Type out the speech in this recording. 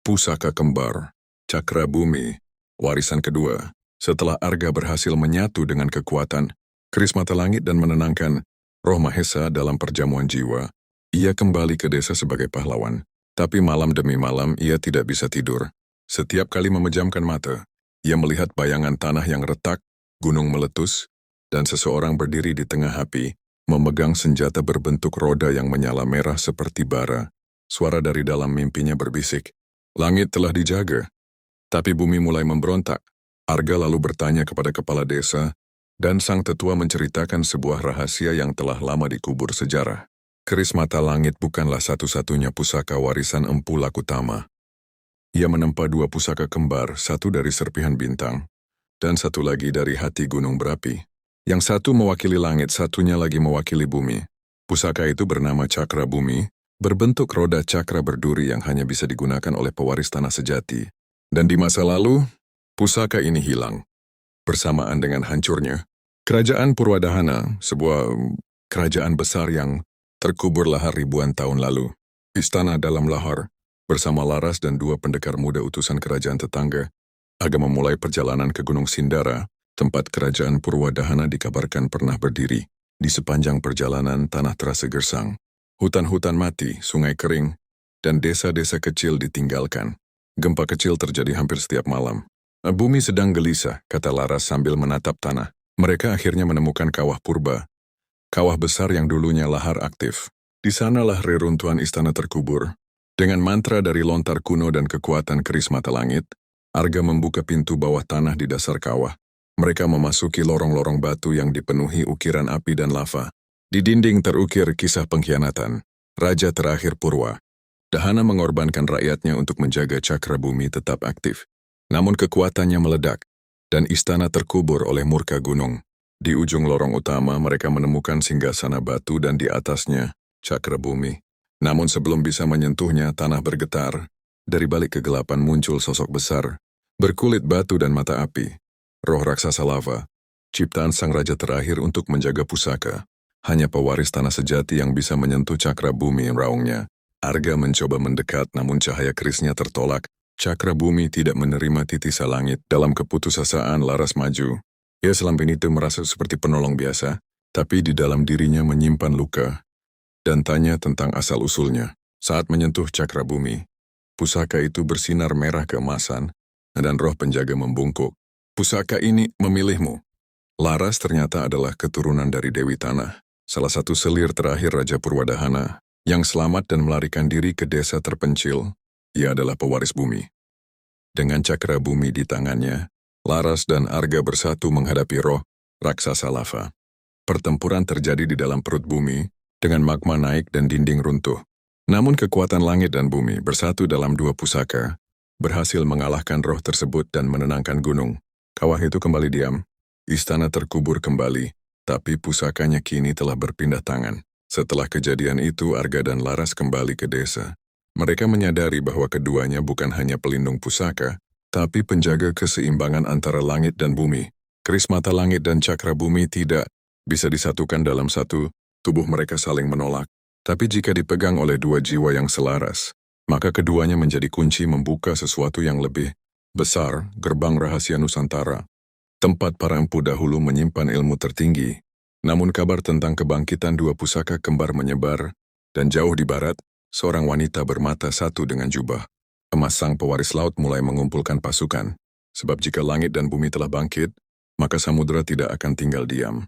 Pusaka kembar, cakra bumi, warisan kedua. Setelah Arga berhasil menyatu dengan kekuatan, keris mata langit dan menenangkan roh Mahesa dalam perjamuan jiwa, ia kembali ke desa sebagai pahlawan. Tapi malam demi malam ia tidak bisa tidur. Setiap kali memejamkan mata, ia melihat bayangan tanah yang retak, gunung meletus, dan seseorang berdiri di tengah api, memegang senjata berbentuk roda yang menyala merah seperti bara. Suara dari dalam mimpinya berbisik, "Langit telah dijaga." Tapi bumi mulai memberontak. Arga lalu bertanya kepada kepala desa, dan sang tetua menceritakan sebuah rahasia yang telah lama dikubur sejarah. Keris mata langit bukanlah satu-satunya pusaka warisan Empu Lakutama. Ia menempa dua pusaka kembar, satu dari serpihan bintang, dan satu lagi dari hati gunung berapi. Yang satu mewakili langit, satunya lagi mewakili bumi. Pusaka itu bernama Cakra Bumi, berbentuk roda cakra berduri yang hanya bisa digunakan oleh pewaris tanah sejati. Dan di masa lalu, pusaka ini hilang. Bersamaan dengan hancurnya, kerajaan Purwadahana, sebuah kerajaan besar yang terkubur lahar ribuan tahun lalu. Istana dalam lahar, bersama Laras dan dua pendekar muda utusan kerajaan tetangga, Arga memulai perjalanan ke Gunung Sindara, tempat kerajaan Purwadahana dikabarkan pernah berdiri. Di sepanjang perjalanan tanah terasa gersang. Hutan-hutan mati, sungai kering, dan desa-desa kecil ditinggalkan. Gempa kecil terjadi hampir setiap malam. Bumi sedang gelisah, kata Laras sambil menatap tanah. Mereka akhirnya menemukan kawah purba. Kawah besar yang dulunya lahar aktif. Di sanalah reruntuhan istana terkubur. Dengan mantra dari lontar kuno dan kekuatan keris mata langit, Arga membuka pintu bawah tanah di dasar kawah. Mereka memasuki lorong-lorong batu yang dipenuhi ukiran api dan lava. Di dinding terukir kisah pengkhianatan. Raja terakhir Purwa. Dahana mengorbankan rakyatnya untuk menjaga cakra bumi tetap aktif. Namun kekuatannya meledak, dan istana terkubur oleh murka gunung. Di ujung lorong utama mereka menemukan singgasana batu dan di atasnya, cakra bumi. Namun sebelum bisa menyentuhnya, tanah bergetar. Dari balik kegelapan muncul sosok besar, berkulit batu dan mata api. Roh raksasa lava, ciptaan sang raja terakhir untuk menjaga pusaka. Hanya pewaris tanah sejati yang bisa menyentuh cakra bumi, raungnya. Arga mencoba mendekat namun cahaya kerisnya tertolak. Cakra bumi tidak menerima titisan langit. Dalam keputusasaan Laras maju. Ia selama itu merasa seperti penolong biasa, tapi di dalam dirinya menyimpan luka. Dan tanya tentang asal-usulnya. Saat menyentuh cakra bumi, pusaka itu bersinar merah keemasan, dan roh penjaga membungkuk. "Pusaka ini memilihmu." Laras ternyata adalah keturunan dari Dewi Tanah, salah satu selir terakhir Raja Purwadahana, yang selamat dan melarikan diri ke desa terpencil. Ia adalah pewaris bumi. Dengan cakra bumi di tangannya, Laras dan Arga bersatu menghadapi roh raksasa lava. Pertempuran terjadi di dalam perut bumi, dengan magma naik dan dinding runtuh. Namun kekuatan langit dan bumi bersatu dalam dua pusaka, berhasil mengalahkan roh tersebut dan menenangkan gunung. Kawah itu kembali diam. Istana terkubur kembali, tapi pusakanya kini telah berpindah tangan. Setelah kejadian itu, Arga dan Laras kembali ke desa. Mereka menyadari bahwa keduanya bukan hanya pelindung pusaka, tapi penjaga keseimbangan antara langit dan bumi. Keris mata langit dan cakra bumi tidak bisa disatukan dalam satu, tubuh mereka saling menolak. Tapi jika dipegang oleh dua jiwa yang selaras, maka keduanya menjadi kunci membuka sesuatu yang lebih besar, gerbang rahasia Nusantara. Tempat para empu dahulu menyimpan ilmu tertinggi. Namun kabar tentang kebangkitan dua pusaka kembar menyebar, dan jauh di barat, seorang wanita bermata satu dengan jubah emas sang pewaris laut mulai mengumpulkan pasukan. Sebab jika langit dan bumi telah bangkit, maka samudera tidak akan tinggal diam.